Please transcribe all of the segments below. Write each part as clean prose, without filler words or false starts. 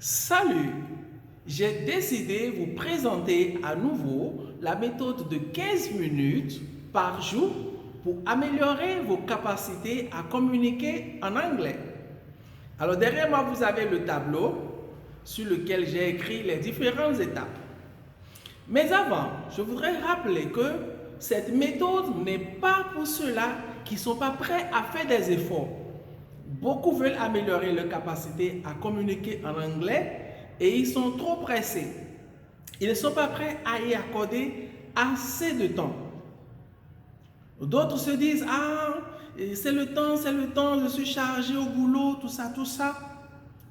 Salut! J'ai décidé de vous présenter à nouveau la méthode de 15 minutes par jour pour améliorer vos capacités à communiquer en anglais. Alors derrière moi, vous avez le tableau sur lequel j'ai écrit les différentes étapes. Mais avant, je voudrais rappeler que cette méthode n'est pas pour ceux-là qui ne sont pas prêts à faire des efforts. Beaucoup veulent améliorer leur capacité à communiquer en anglais et ils sont trop pressés. Ils ne sont pas prêts à y accorder assez de temps. D'autres se disent, ah, c'est le temps, je suis chargé au boulot, tout ça, tout ça.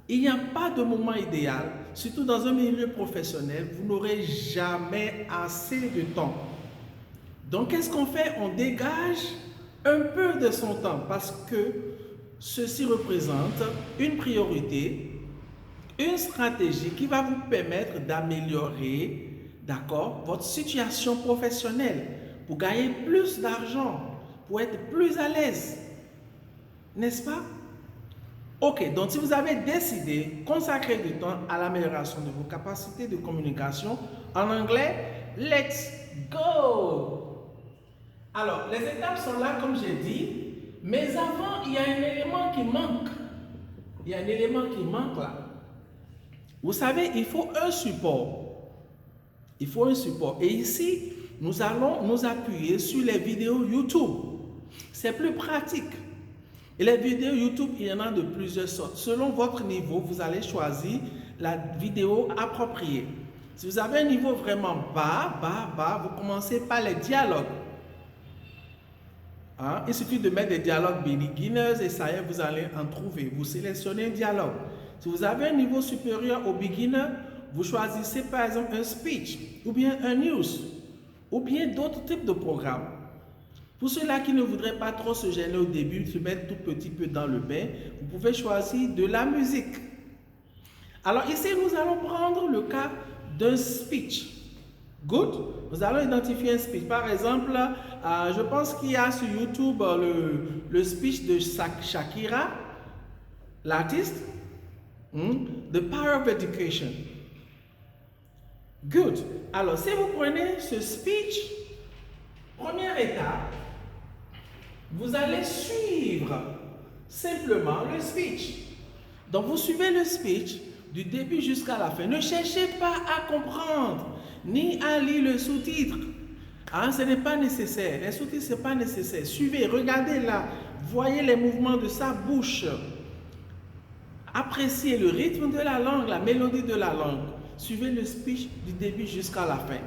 Il n'y a pas de moment idéal, surtout dans un milieu professionnel, vous n'aurez jamais assez de temps. Donc, qu'est-ce qu'on fait? On dégage un peu de son temps parce que ceci représente une priorité, une stratégie qui va vous permettre d'améliorer, d'accord, votre situation professionnelle pour gagner plus d'argent, pour être plus à l'aise. N'est-ce pas? Ok, donc si vous avez décidé de consacrer du temps à l'amélioration de vos capacités de communication en anglais, let's go! Alors, les étapes sont là comme j'ai dit, mais avant, il y a un élément qui manque. Il y a un élément qui manque là. Vous savez, il faut un support. Il faut un support. Et ici, nous allons nous appuyer sur les vidéos YouTube. C'est plus pratique. Et les vidéos YouTube, il y en a de plusieurs sortes. Selon votre niveau, vous allez choisir la vidéo appropriée. Si vous avez un niveau vraiment bas, vous commencez par les dialogues. Hein? Il suffit de mettre des dialogues beginners et ça y est, vous allez en trouver. Vous sélectionnez un dialogue. Si vous avez un niveau supérieur au beginner, vous choisissez par exemple un speech ou bien un news ou bien d'autres types de programmes. Pour ceux-là qui ne voudraient pas trop se gêner au début, se mettre tout petit peu dans le bain, vous pouvez choisir de la musique. Alors ici, nous allons prendre le cas d'un speech. Good. Nous allons identifier un speech. Par exemple, je pense qu'il y a sur YouTube le speech de Shakira, l'artiste. The Power of Education. Good. Alors, si vous prenez ce speech, première étape, vous allez suivre simplement le speech. Donc, vous suivez le speech du début jusqu'à la fin. Ne cherchez pas à comprendre, ni à lire le sous-titre. Hein, ce n'est pas nécessaire. Les sous-titres, ce n'est pas nécessaire. Suivez, regardez là, voyez les mouvements de sa bouche. Appréciez le rythme de la langue, la mélodie de la langue. Suivez le speech du début jusqu'à la fin.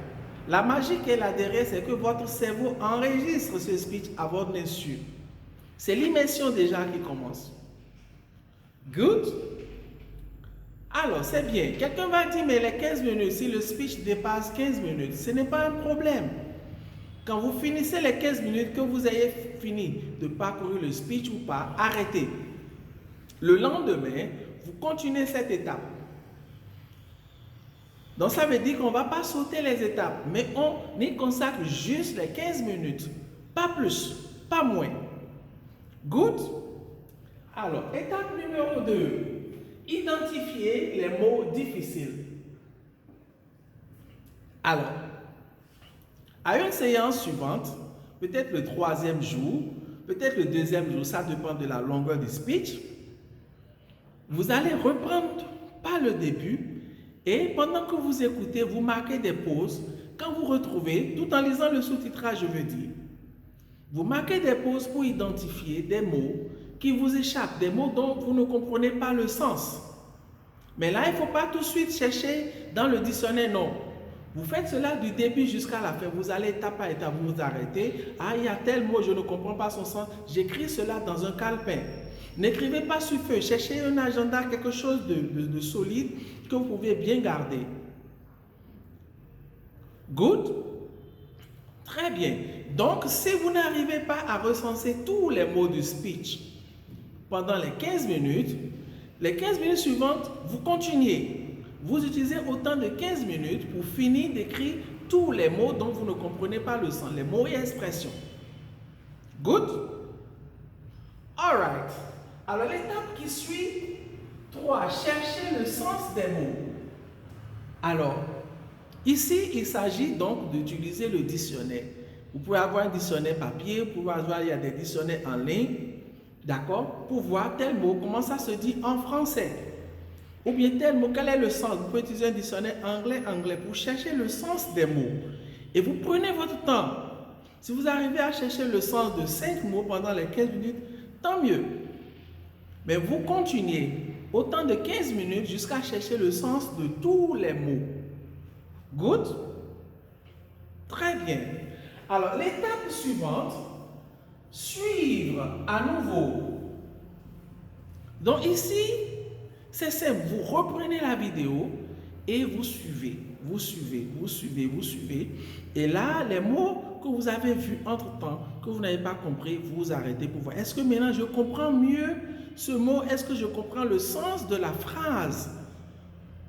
La magie qui est là derrière, c'est que votre cerveau enregistre ce speech à votre insu. C'est l'immersion déjà qui commence. Good? Alors, c'est bien. Quelqu'un va dire, mais les 15 minutes, si le speech dépasse 15 minutes, ce n'est pas un problème. Quand vous finissez les 15 minutes, que vous ayez fini de parcourir le speech ou pas, arrêtez. Le lendemain, vous continuez cette étape. Donc, ça veut dire qu'on ne va pas sauter les étapes, mais on y consacre juste les 15 minutes. Pas plus, pas moins. Good? Alors, étape numéro 2. Identifier les mots difficiles. Alors, à une séance suivante, peut-être le 3e jour, peut-être le 2e jour, ça dépend de la longueur du speech, vous allez reprendre par le début et pendant que vous écoutez, vous marquez des pauses. Quand vous retrouvez, tout en lisant le sous-titrage, je veux dire, vous marquez des pauses pour identifier des mots qui vous échappent, des mots dont vous ne comprenez pas le sens. Mais là, il ne faut pas tout de suite chercher dans le dictionnaire, non. Vous faites cela du début jusqu'à la fin. Vous allez étape par étape, vous vous arrêtez. Ah, il y a tel mot, je ne comprends pas son sens. J'écris cela dans un calepin. N'écrivez pas sur feuille, cherchez un agenda, quelque chose de solide que vous pouvez bien garder. Good? Très bien. Donc, si vous n'arrivez pas à recenser tous les mots du speech pendant les 15 minutes suivantes, vous continuez. Vous utilisez autant de 15 minutes pour finir d'écrire tous les mots dont vous ne comprenez pas le sens, les mots et expressions. Good? All right. Alors, l'étape qui suit, 3. Cherchez le sens des mots. Alors, ici, il s'agit donc d'utiliser le dictionnaire. Vous pouvez avoir un dictionnaire papier, vous pouvez avoir, il y a des dictionnaires en ligne, d'accord, pour voir tel mot, comment ça se dit en français. Ou bien tel mot, quel est le sens? Vous pouvez utiliser un dictionnaire anglais pour chercher le sens des mots. Et vous prenez votre temps. Si vous arrivez à chercher le sens de 5 mots pendant les 15 minutes, tant mieux. Mais vous continuez autant de 15 minutes jusqu'à chercher le sens de tous les mots. Good? Très bien. Alors, l'étape suivante, suivre à nouveau. Donc ici, c'est simple. Vous reprenez la vidéo et vous suivez. Vous suivez, vous suivez, vous suivez. Et là, les mots que vous avez vus entre-temps, que vous n'avez pas compris, vous arrêtez pour voir. Est-ce que maintenant je comprends mieux ce mot? Est-ce que je comprends le sens de la phrase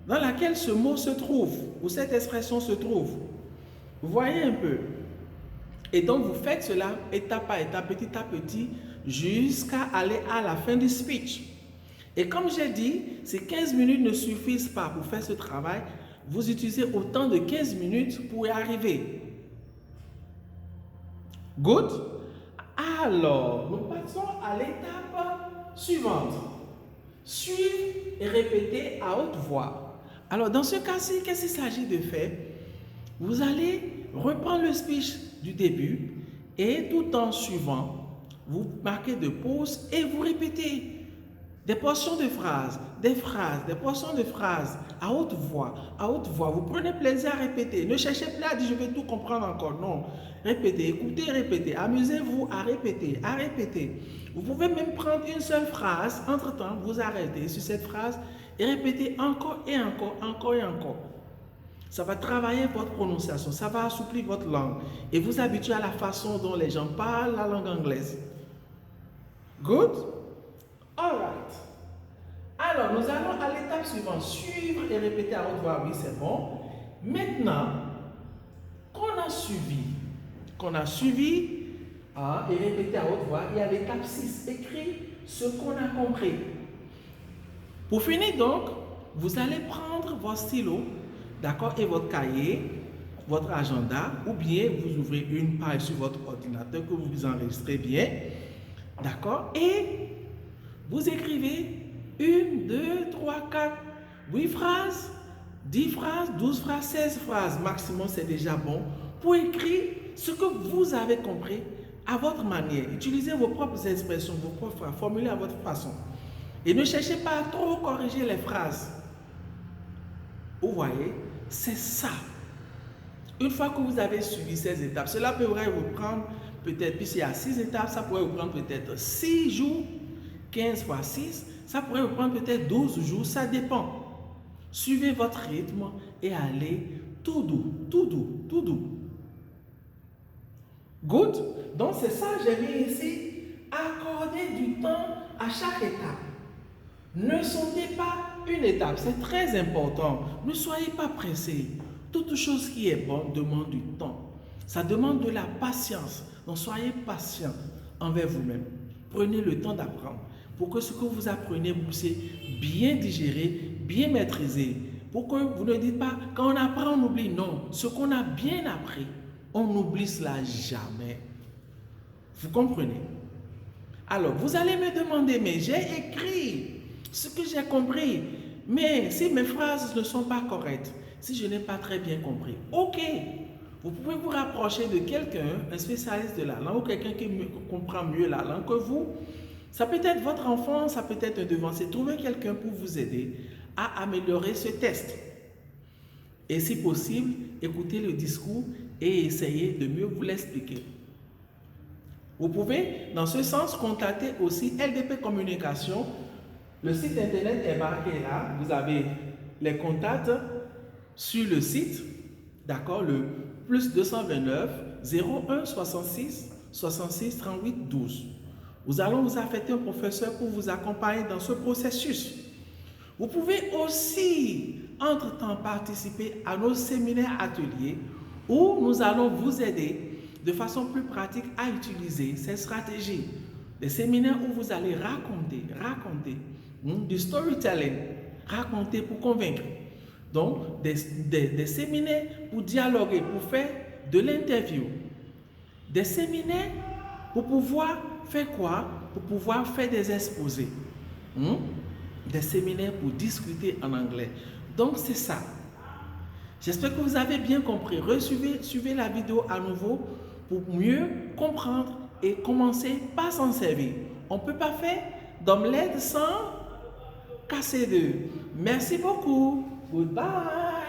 dans laquelle ce mot se trouve ou cette expression se trouve? Vous voyez un peu? Et donc, vous faites cela étape par étape, petit à petit, jusqu'à aller à la fin du speech. Et comme j'ai dit, ces 15 minutes ne suffisent pas pour faire ce travail. Vous utilisez autant de 15 minutes pour y arriver. Good? Alors, nous passons à l'étape suivante. Suivre et répéter à haute voix. Alors, dans ce cas-ci, qu'est-ce qu'il s'agit de faire? Vous allez reprendre le speech du début et tout en suivant, vous marquez de pause et vous répétez des portions de phrases, des portions de phrases à haute voix, à haute voix. Vous prenez plaisir à répéter. Ne cherchez pas à dire je vais tout comprendre encore. Non. Répétez, écoutez, répétez. Amusez-vous à répéter, à répéter. Vous pouvez même prendre une seule phrase. Entre-temps, vous arrêtez sur cette phrase et répétez encore et encore, encore et encore. Ça va travailler votre prononciation, ça va assouplir votre langue et vous habituer à la façon dont les gens parlent la langue anglaise. Good? All right. Alors, nous allons à l'étape suivante. Suivre et répéter à haute voix. Oui, c'est bon. Maintenant, qu'on a suivi et répété à haute voix, il y a l'étape 6. Écrire ce qu'on a compris. Pour finir donc, vous allez prendre vos stylos, d'accord, et votre cahier, votre agenda, ou bien vous ouvrez une page sur votre ordinateur que vous enregistrez bien, d'accord, et vous écrivez 1, 2, 3, 4, 8 phrases, 10 phrases, 12 phrases, 16 phrases, maximum c'est déjà bon, pour écrire ce que vous avez compris à votre manière. Utilisez vos propres expressions, vos propres phrases, formulez à votre façon. Et ne cherchez pas à trop corriger les phrases. Vous voyez, c'est ça. Une fois que vous avez suivi ces étapes, cela pourrait vous prendre peut-être, puisqu'il y a 6 étapes, ça pourrait vous prendre peut-être 6 jours, 15 fois 6, ça pourrait vous prendre peut-être 12 jours, ça dépend. Suivez votre rythme et allez tout doux, tout doux, tout doux. Good? Donc c'est ça, j'ai mis ici, accordez du temps à chaque étape. Ne sautez pas une étape, c'est très important. Ne soyez pas pressés. Toute chose qui est bonne demande du temps. Ça demande de la patience. Donc soyez patient envers vous-même. Prenez le temps d'apprendre pour que ce que vous apprenez, vous puissiez bien digérer, bien maîtriser. Pour que vous ne dites pas, quand on apprend, on oublie. Non, ce qu'on a bien appris, on n'oublie cela jamais. Vous comprenez? Alors, vous allez me demander, mais j'ai écrit ce que j'ai compris. Mais si mes phrases ne sont pas correctes, si je n'ai pas très bien compris, ok, vous pouvez vous rapprocher de quelqu'un, un spécialiste de la langue, ou quelqu'un qui comprend mieux la langue que vous. Ça peut être votre enfant, ça peut être un devancier. Trouvez quelqu'un pour vous aider à améliorer ce test. Et si possible, écoutez le discours et essayez de mieux vous l'expliquer. Vous pouvez, dans ce sens, contacter aussi LDP Communication. Le site internet est marqué là. Vous avez les contacts sur le site, d'accord, le plus 229 01 66 66 38 12. Nous allons vous affecter un professeur pour vous accompagner dans ce processus. Vous pouvez aussi, entre-temps, participer à nos séminaires ateliers où nous allons vous aider de façon plus pratique à utiliser ces stratégies. Des séminaires où vous allez raconter du storytelling, raconter pour convaincre. Donc, des séminaires pour dialoguer, pour faire de l'interview. Des séminaires pour pouvoir faire quoi? Pour pouvoir faire des exposés. Des séminaires pour discuter en anglais. Donc, c'est ça. J'espère que vous avez bien compris. Suivez la vidéo à nouveau pour mieux comprendre et commencer par s'en servir. On ne peut pas faire d'omelette sans casser d'œufs. Merci beaucoup. Goodbye.